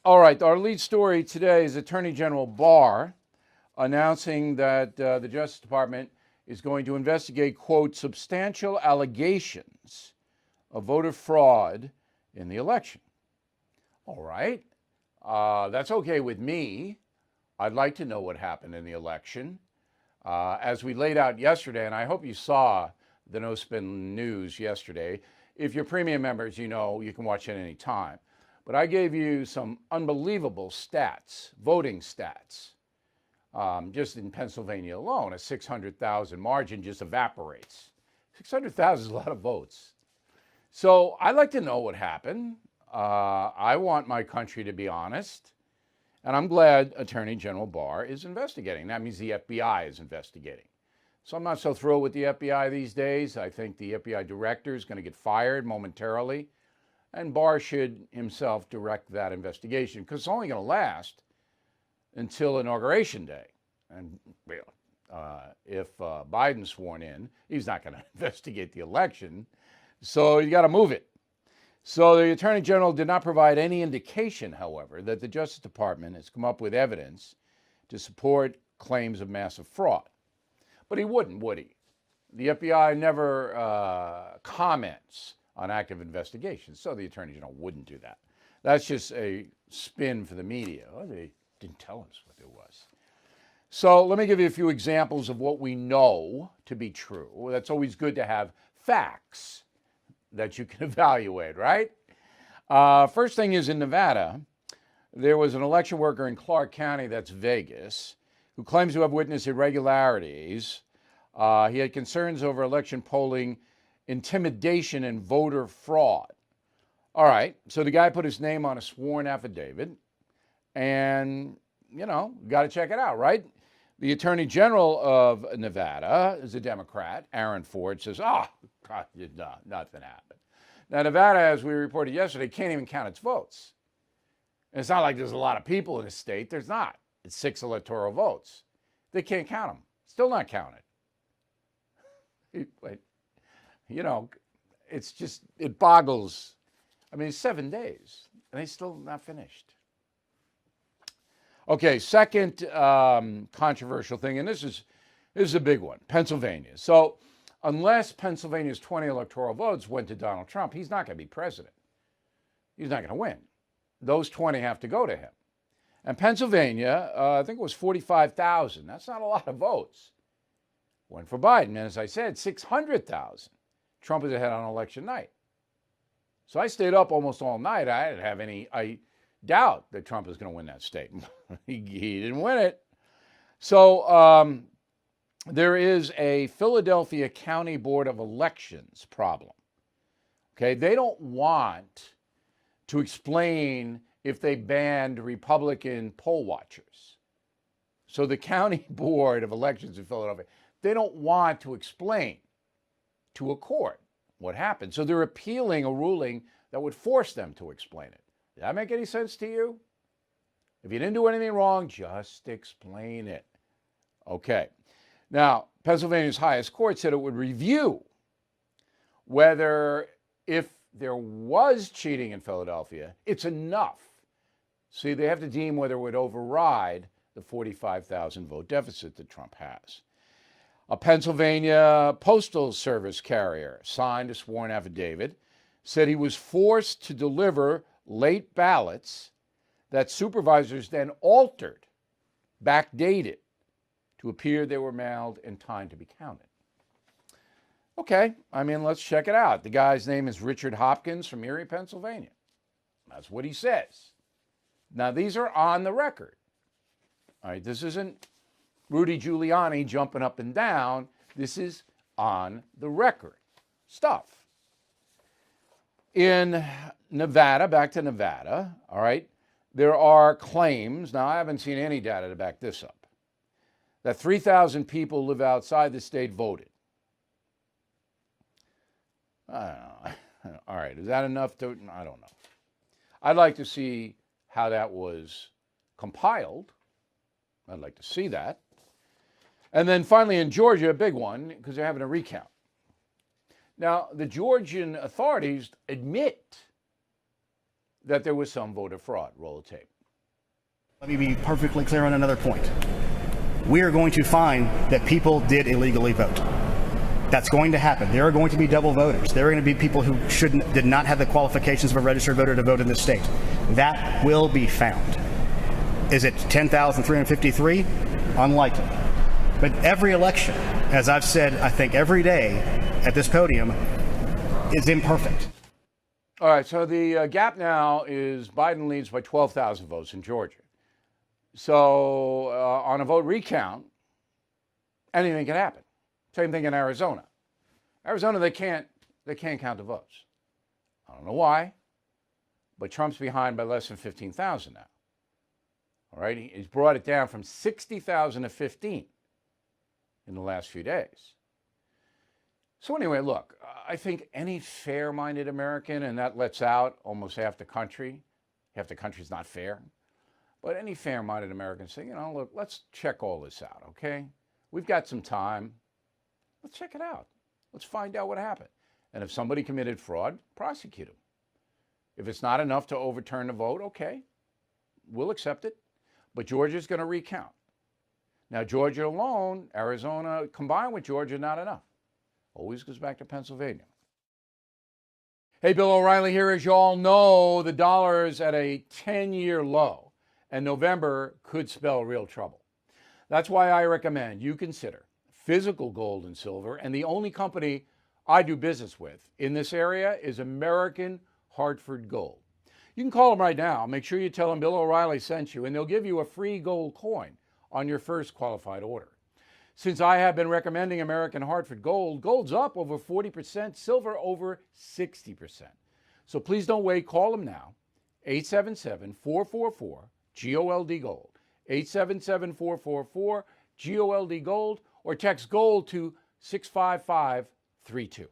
All right, our lead story today is Attorney General Barr announcing that the Justice Department is going to investigate, quote, substantial allegations of voter fraud in the election. All right, that's okay with me. I'd like to know what happened in the election. As we laid out yesterday, and I hope you saw the No Spin News yesterday. If you're premium members, you know you can watch it any time. But I gave you some unbelievable stats, voting stats. Just in Pennsylvania alone, a 600,000 margin just evaporates. 600,000 is a lot of votes. So I'd like to know what happened. I want my country to be honest. And I'm glad Attorney General Barr is investigating. That means the FBI is investigating. So I'm not so thrilled with the FBI these days. I think the FBI director is going to get fired momentarily. And Barr should himself direct that investigation because it's only going to last until Inauguration Day. And if Biden's sworn in, he's not going to investigate the election. So you got to move it. So the Attorney General did not provide any indication, however, that the Justice Department has come up with evidence to support claims of massive fraud. But he wouldn't, would he? The FBI never comments on active investigations, so the Attorney General wouldn't do that. That's just a spin for the media. Oh, they didn't tell us what it was. So let me give you a few examples of what we know to be true. That's always good to have facts that you can evaluate, right? First thing is in Nevada, there was an election worker in Clark County, that's Vegas, who claims to have witnessed irregularities. He had concerns over election polling, intimidation, and voter fraud. All right, so the guy put his name on a sworn affidavit, and, you know, got to check it out, right? The Attorney General of Nevada is a Democrat, Aaron Ford, says, no, nothing happened. Now, Nevada, as we reported yesterday, can't even count its votes. And it's not like there's a lot of people in the state. There's not. It's 6 electoral votes. They can't count them. Still not counted. You know, it's just, it boggles. I mean, 7 days, and they still not finished. Okay, second controversial thing, and this is a big one, Pennsylvania. So unless Pennsylvania's 20 electoral votes went to Donald Trump, he's not going to be president. He's not going to win. Those 20 have to go to him. And Pennsylvania, I think it was 45,000. That's not a lot of votes. Went for Biden. And as I said, 600,000. Trump is ahead on election night. So I stayed up almost all night. I didn't have I doubt that Trump is going to win that state. he didn't win it. So there is a Philadelphia County Board of Elections problem. Okay, they don't want to explain if they banned Republican poll watchers. So the County Board of Elections in Philadelphia, they don't want to explain to a court what happened. So they're appealing a ruling that would force them to explain it. Does that make any sense to you? If you didn't do anything wrong, just explain it. Okay. Now, Pennsylvania's highest court said it would review whether, if there was cheating in Philadelphia, it's enough. See, they have to deem whether it would override the 45,000 vote deficit that Trump has. A Pennsylvania Postal Service carrier signed a sworn affidavit, said he was forced to deliver late ballots that supervisors then altered, backdated, to appear they were mailed in time to be counted. Okay, I mean, let's check it out. The guy's name is Richard Hopkins from Erie, Pennsylvania. That's what he says. Now, these are on the record. All right, this isn't Rudy Giuliani jumping up and down. This is on the record stuff. In Nevada, back to Nevada, all right, there are claims, now I haven't seen any data to back this up, that 3,000 people live outside the state voted. I don't know. All right, is that enough to, I don't know. I'd like to see how that was compiled. I'd like to see that. And then finally in Georgia, a big one, because they're having a recount. Now, the Georgian authorities admit that there was some voter fraud. Roll the tape. Let me be perfectly clear on another point. We are going to find that people did illegally vote. That's going to happen. There are going to be double voters. There are going to be people who did not have the qualifications of a registered voter to vote in this state. That will be found. Is it 10,353? Unlikely. But every election, as I've said, I think every day at this podium, is imperfect. All right, so the gap now is Biden leads by 12,000 votes in Georgia. So on a vote recount, anything can happen. Same thing in Arizona. Arizona, they can't count the votes. I don't know why, but Trump's behind by less than 15,000 now. All right, he's brought it down from 60,000 to 15 in the last few days. So anyway, look, I think any fair-minded American, and that lets out almost half the country. Half the country's not fair. But any fair-minded American say, look, let's check all this out, okay? We've got some time. Let's check it out. Let's find out what happened. And if somebody committed fraud, prosecute them. If it's not enough to overturn the vote, okay, we'll accept it. But Georgia's going to recount. Now, Georgia alone, Arizona, combined with Georgia, not enough. Always goes back to Pennsylvania. Hey, Bill O'Reilly here. As you all know, the dollar is at a 10-year low, and November could spell real trouble. That's why I recommend you consider physical gold and silver, and the only company I do business with in this area is American Hartford Gold. You can call them right now. Make sure you tell them Bill O'Reilly sent you, and they'll give you a free gold coin on your first qualified order. Since I have been recommending American Hartford Gold, gold's up over 40%, silver over 60%. So please don't wait. Call them now. 877-444-GOLD Gold. 877-444-GOLD Gold, or text GOLD to 65532.